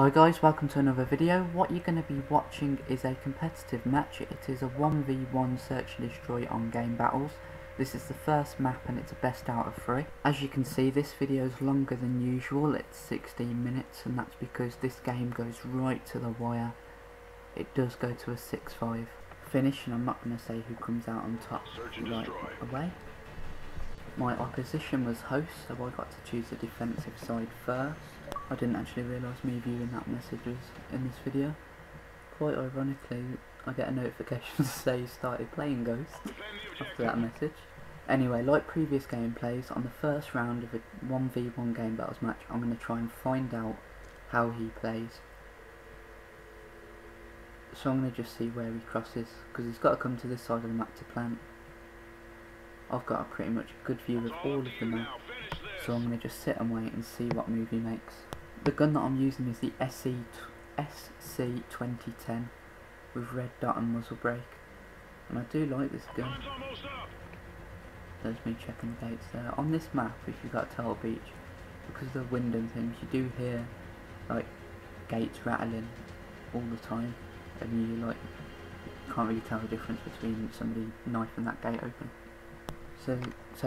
Hi guys, welcome to another video. What you're going to be watching is a competitive match. It is a 1v1 search and destroy on Game Battles. This is the first map and it's a best out of 3. As you can see, this video is longer than usual. It's 16 minutes and that's because this game goes right to the wire. It does go to a 6-5 finish, and I'm not going to say who comes out on top right away. My opposition was host, so I got to choose the defensive side first. I didn't actually realise me viewing that message was in this video. Quite ironically, I get a notification to say you started playing Ghost after that message. Anyway, like previous gameplays, on the first round of a 1v1 Game Battles match, I'm going to try and find out how he plays. So I'm going to just see where he crosses, because he's got to come to this side of the map to plant. I've got a pretty much good view of all of the map, so I'm going to just sit and wait and see what move he makes. The gun that I'm using is the SC2010 with red dot and muzzle brake, and I do like this gun. There's me checking the gates there. On this map, if you've got Turtle Beach, because of the wind and things, you do hear like gates rattling all the time, and you can't really tell the difference between somebody knifing that gate open. So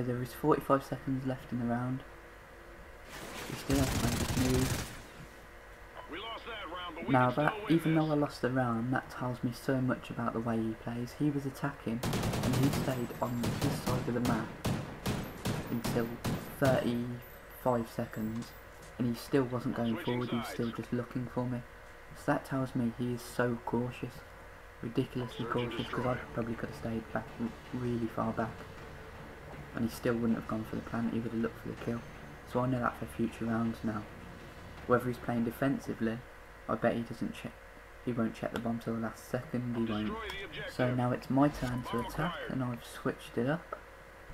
there is 45 seconds left in the round. He still hasn't made his move. Now that, even though I lost the round, that tells me so much about the way he plays. He was attacking and he stayed on this side of the map until 35 seconds and he still wasn't going forward, he was still just looking for me. So that tells me he is so cautious, ridiculously cautious, because I probably could have stayed back really far back and he still wouldn't have gone for the plant, he would have looked for the kill. So I know that for future rounds now. Whether he's playing defensively, I bet he won't check the bomb till the last second, he won't. So now it's my turn to attack and I've switched it up.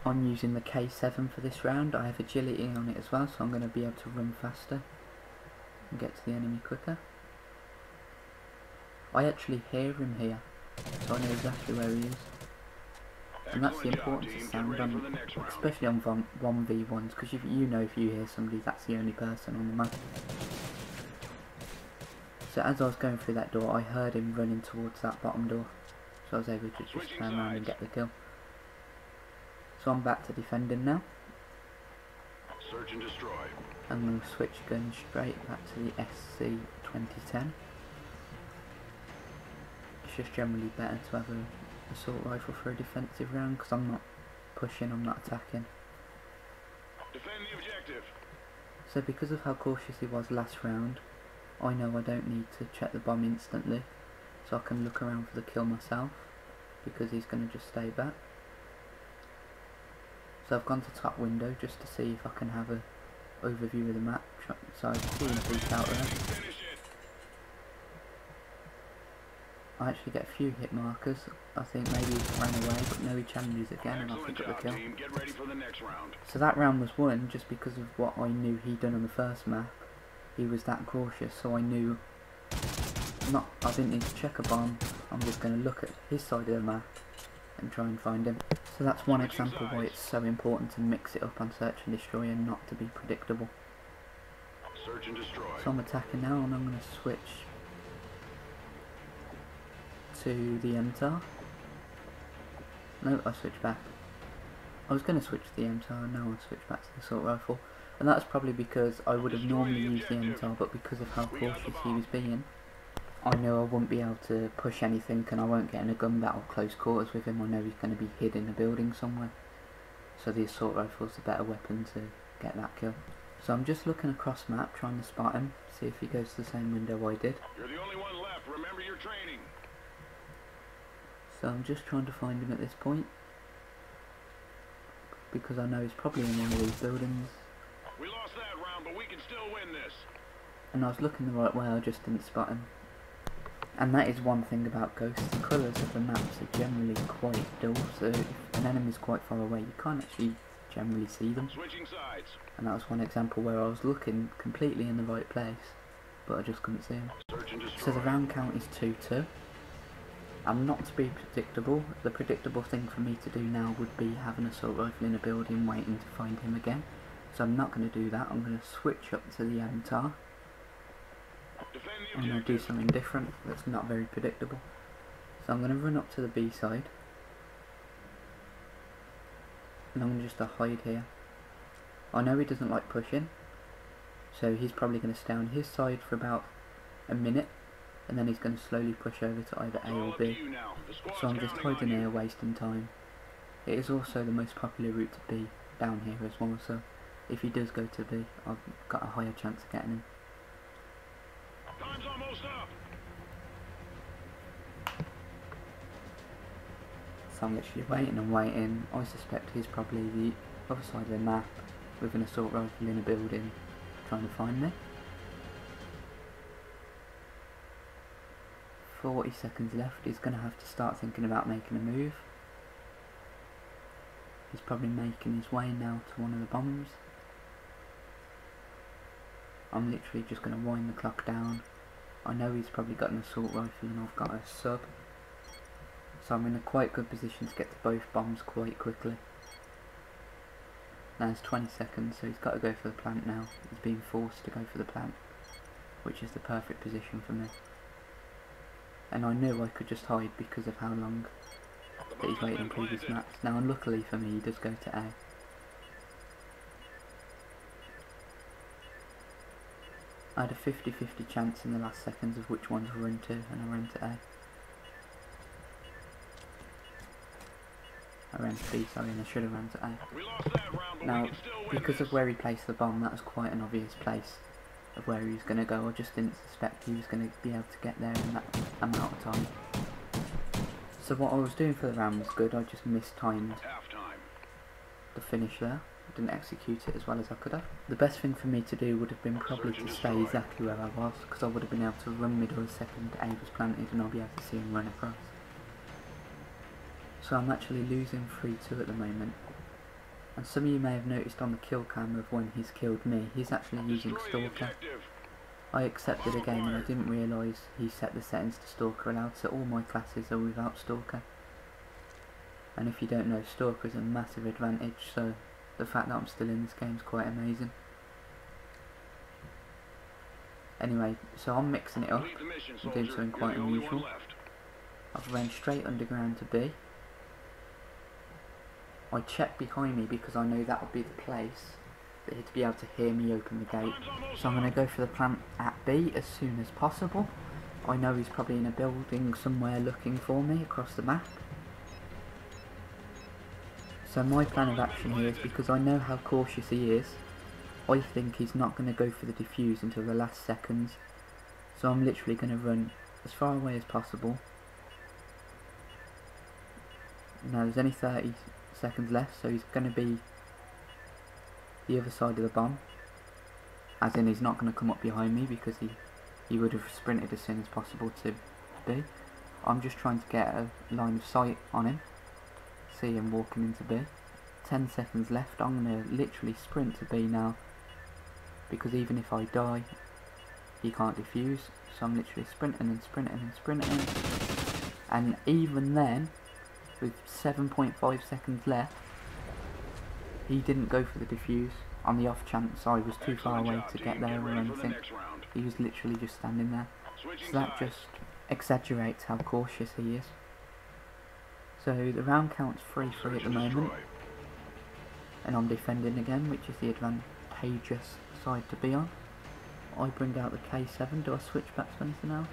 I'm using the K7 for this round. I have agility on it as well, so I'm going to be able to run faster and get to the enemy quicker. I actually hear him here, so I know exactly where he is. And that's the importance of sound, especially on 1v1s, because you know if you hear somebody, that's the only person on the map. So as I was going through that door, I heard him running towards that bottom door, so I was able to just turn around and get the kill. So I'm back to defending now. Search and destroy. And we'll switch guns straight back to the SC2010. It's just generally better to have a assault rifle for a defensive round, because I'm not pushing, I'm not attacking. Defend the objective. So because of how cautious he was last round, I know I don't need to check the bomb instantly, so I can look around for the kill myself, because he's going to just stay back. So I've gone to top window just to see if I can have a overview of the map, so I see him peek out there. I actually get a few hit markers. I think maybe he ran away, but no, he challenges again and I pick up the kill. So that round was won just because of what I knew he'd done on the first map. He was that cautious, so I knew I didn't need to check a bomb. I'm just going to look at his side of the map and try and find him. So that's one example why it's so important to mix it up on Search and Destroy and not to be predictable. Search and destroy. So I'm attacking now and I'm going to switch to the MTAR. No, I switched back. I was going to switch to the MTAR, now I'll switch back to the assault rifle. And that's probably because I would have normally used the MTAR, but because of how cautious he was being, I know I wouldn't be able to push anything and I won't get in a gun battle close quarters with him. I know he's going to be hid in a building somewhere. So the assault rifle is the better weapon to get that kill. So I'm just looking across map, trying to spot him, see if he goes to the same window I did. You're the only one left, remember your training. So I'm just trying to find him at this point, because I know he's probably in one of these buildings. We lost that round, but we can still win this. And I was looking the right way, I just didn't spot him. And that is one thing about Ghost, the colours of the maps are generally quite dull, so if an enemy's quite far away you can't actually generally see them. Switching sides. And that was one example where I was looking completely in the right place, but I just couldn't see him. So the round count is 2-2. And not to be predictable, the predictable thing for me to do now would be have an assault rifle in a building waiting to find him again. So I'm not going to do that, I'm going to switch up to the MTAR Defend the I'm going to do objective. something different that's not very predictable. So I'm going to run up to the B side. And I'm going to just hide here. I know he doesn't like pushing, so he's probably going to stay on his side for about a minute, and then he's going to slowly push over to either A or B. So I'm just hiding here, wasting time. It is also the most popular route to B down here as well, so if he does go to B, I've got a higher chance of getting him. Time's almost up. So I'm literally waiting and waiting. I suspect he's probably the other side of the map with an assault rifle in a building trying to find me. 40 seconds left. He's going to have to start thinking about making a move. He's probably making his way now to one of the bombs. I'm literally just going to wind the clock down. I know he's probably got an assault rifle and I've got a sub. So I'm in a quite good position to get to both bombs quite quickly. Now it's 20 seconds, so he's got to go for the plant now. He's being forced to go for the plant, which is the perfect position for me. And I knew I could just hide because of how long that he's waited in previous maps. Now unluckily for me, he does go to A. I had a 50-50 chance in the last seconds of which one to run to, and I ran to A. I ran to B, sorry, and I should have run to A. Now, because of where he placed the bomb, that was quite an obvious place of where he was going to go. I just didn't suspect he was going to be able to get there in that amount of time. So what I was doing for the round was good, I just mistimed the finish there. I didn't execute it as well as I could have. The best thing for me to do would have been probably to stay exactly where I was, because I would have been able to run middle a second A was planted and I'll be able to see him run across. So I'm actually losing 3-2 at the moment. And some of you may have noticed on the kill cam of when he's killed me, he's actually using Stalker. I accepted a game and I didn't realise he set the settings to Stalker allowed, so all my classes are without Stalker. And if you don't know, Stalker is a massive advantage, so the fact that I'm still in this game is quite amazing. Anyway, so I'm mixing it up, I'm doing something quite unusual. I've ran straight underground to B. I check behind me because I know that would be the place that he'd be able to hear me open the gate. So I'm going to go for the plant at B as soon as possible. I know he's probably in a building somewhere looking for me across the map. So my plan of action here is, because I know how cautious he is, I think he's not going to go for the defuse until the last seconds. So I'm literally going to run as far away as possible. Now there's only 30 seconds left, so he's going to be the other side of the bomb, as in he's not going to come up behind me because he would have sprinted as soon as possible to B. I'm just trying to get a line of sight on him, see him walking into B. 10 seconds left. I'm going to literally sprint to B now, because even if I die he can't defuse, so I'm literally sprinting and sprinting and sprinting, and even then, with 7.5 seconds left, he didn't go for the defuse on the off chance I was too far away to get there or anything. He was literally just standing there. So that just exaggerates how cautious he is. So the round count's 3-3 at the moment, and I'm defending again, which is the advantageous side to be on. I bring out the K7. Do I switch back to anything else?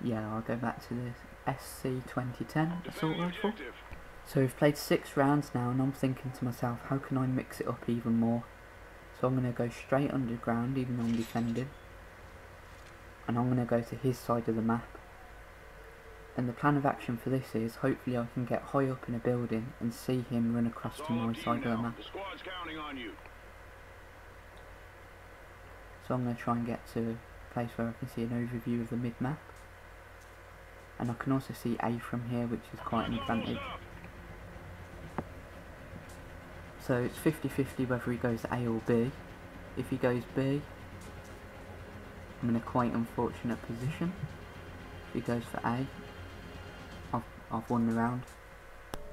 Yeah, I'll go back to the SC-2010 assault rifle. So we've played 6 rounds now, and I'm thinking to myself, how can I mix it up even more? So I'm going to go straight underground even though I'm defending, and I'm going to go to his side of the map. And the plan of action for this is, hopefully I can get high up in a building and see him run across to my side of the map. So I'm going to try and get to a place where I can see an overview of the mid-map. And I can also see A from here, which is quite an advantage. So it's 50-50 whether he goes A or B. If he goes B, I'm in a quite unfortunate position. If he goes for A, I've won the round.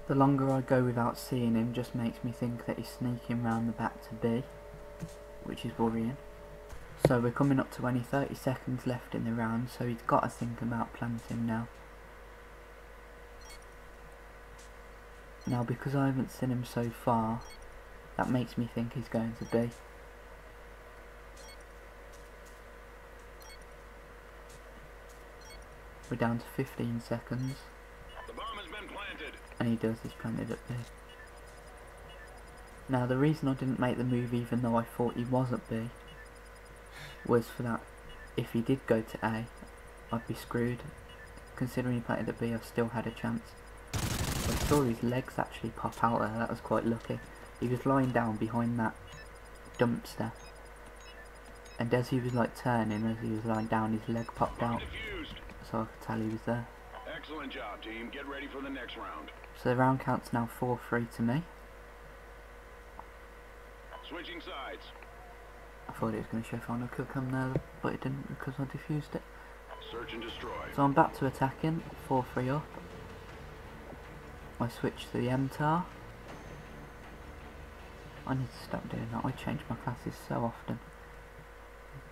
The longer I go without seeing him just makes me think that he's sneaking round the back to B, which is worrying. So we're coming up to only 30 seconds left in the round, so he's got to think about planting now. Now because I haven't seen him so far, that makes me think he's going to B. We're down to 15 seconds. The bomb has been planted. And he does, he's planted at B. Now the reason I didn't make the move even though I thought he was at B was for that if he did go to A, I'd be screwed. Considering he planted at B, I still had a chance. I saw his legs actually pop out there, that was quite lucky. He was lying down behind that dumpster, and as he was like turning, as he was lying down, his leg popped out, so I could tell he was there. Excellent job, team. Get ready for the next round. So the round count's now 4-3 to me. Switching sides. I thought it was going to show final kill cam there, but it didn't because I diffused it. Search and destroy. So I'm back to attacking, 4-3 up. I switch to the MTAR. I need to stop doing that, I change my classes so often.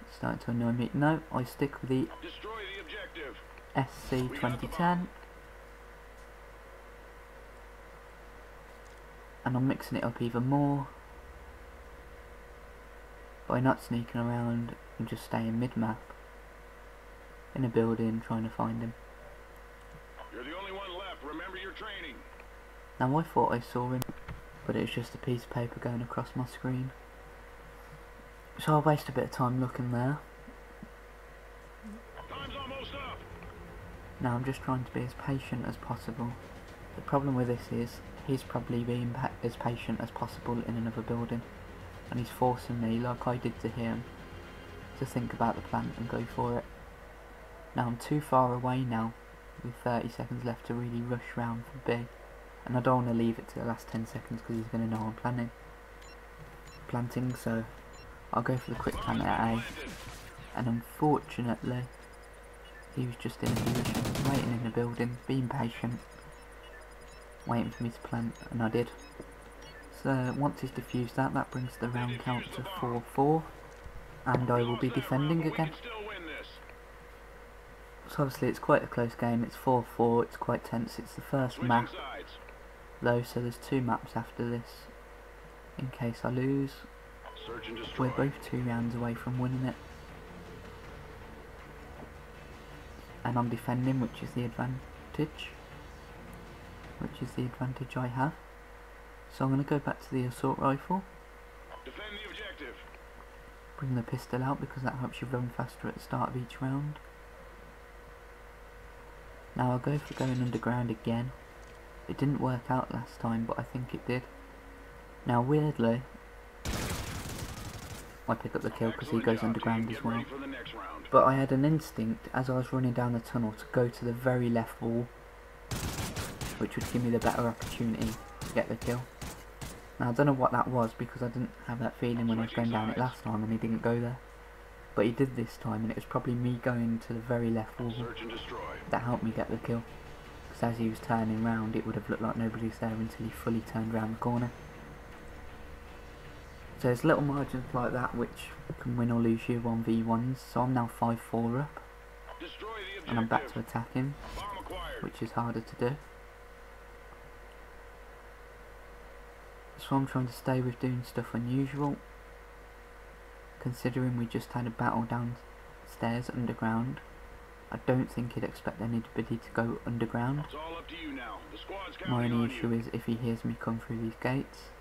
It's starting to annoy me. No, I stick with the Destroy the objective. SC 2010. And I'm mixing it up even more by not sneaking around and just staying mid-map in a building trying to find him. You're the only one left. Remember your training. Now I thought I saw him, but it was just a piece of paper going across my screen. So I'll waste a bit of time looking there. Time's almost up. Now I'm just trying to be as patient as possible. The problem with this is he's probably being as patient as possible in another building, and he's forcing me, like I did to him, to think about the plan and go for it. Now I'm too far away now, with 30 seconds left to really rush round for B, and I don't want to leave it to the last 10 seconds because he's going to know I'm planting, so I'll go for the quick plant at A. And unfortunately, he was just in a position, waiting in the building, being patient, waiting for me to plant, and I did. So once he's defused that, that brings the round count to 4-4, and I will be defending again. So obviously it's quite a close game, it's 4-4, it's quite tense, it's the first map though, so there's 2 maps after this, in case I lose. We're both 2 rounds away from winning it. And I'm defending, which is the advantage. I have. So I'm going to go back to the assault rifle. Defend the objective. Bring the pistol out because that helps you run faster at the start of each round. Now I'll go for going underground again. It didn't work out last time, but I think it did. Now weirdly, I pick up the kill because he goes underground as well. But I had an instinct as I was running down the tunnel to go to the very left wall, which would give me the better opportunity to get the kill. Now I don't know what that was because I didn't have that feeling when I was going down it last time and he didn't go there. But he did this time, and it was probably me going to the very left wall that helped me get the kill. Because as he was turning round, it would have looked like nobody was there until he fully turned around the corner. So there's little margins like that which can win or lose you 1v1s. So I'm now 5-4 up, and I'm back to attacking, which is harder to do. So I'm trying to stay with doing stuff unusual, considering we just had a battle downstairs underground. I don't think he'd expect anybody to go underground. My only issue is if he hears me come through these gates.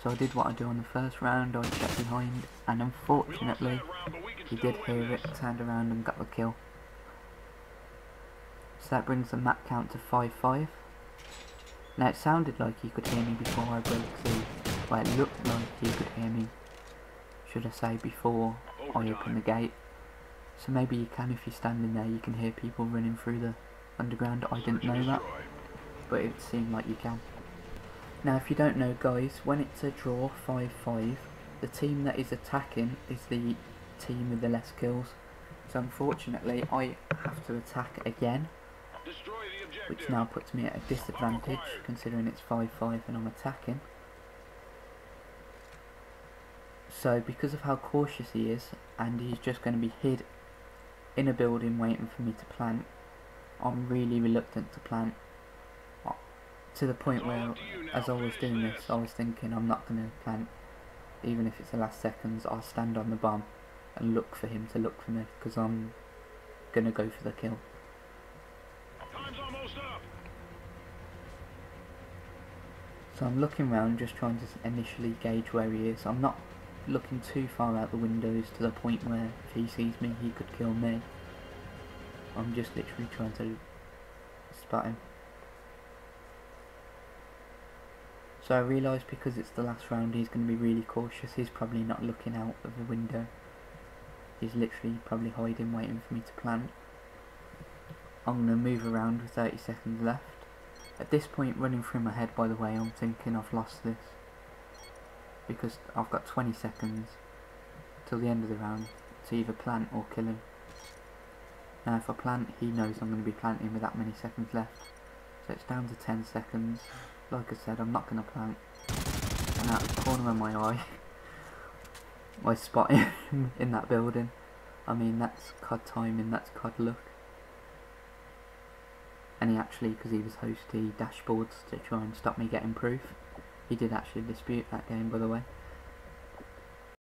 So I did what I do on the first round, I checked behind, and unfortunately he did hear it, turned around and got the kill. So that brings the map count to 5-5. Now it sounded like he could hear me before I broke through, well it looked like he could hear me, should I say, before I open the gate. So maybe you can, if you're standing there, you can hear people running through the underground. I didn't know that, but it seemed like you can. Now if you don't know guys, when it's a draw 5-5, the team that is attacking is the team with the less kills. So unfortunately I have to attack again, which now puts me at a disadvantage considering it's 5-5 and I'm attacking. So because of how cautious he is, and he's just going to be hid in a building waiting for me to plant. I'm really reluctant to plant, to the point where, as I was doing this, I was thinking I'm not going to plant, even if it's the last seconds. I'll stand on the bomb and look for him to look for me, because I'm going to go for the kill. Time's almost up. So I'm looking around, just trying to initially gauge where he is. I'm not looking too far out the windows to the point where if he sees me he could kill me. I'm just literally trying to spot him. So I realise because it's the last round he's going to be really cautious. He's probably not looking out of the window. He's literally probably hiding, waiting for me to plant. I'm going to move around with 30 seconds left. At this point, running through my head, by the way, I'm thinking I've lost this, because I've got 20 seconds till the end of the round to either plant or kill him. Now if I plant, he knows I'm going to be planting with that many seconds left, so it's down to 10 seconds. Like I said, I'm not going to plant, and out of the corner of my eye I spot him in that building. I mean, that's COD timing, that's COD luck. And he actually, because he was host, he dashboards to try and stop me getting proof. He did actually dispute that game, by the way.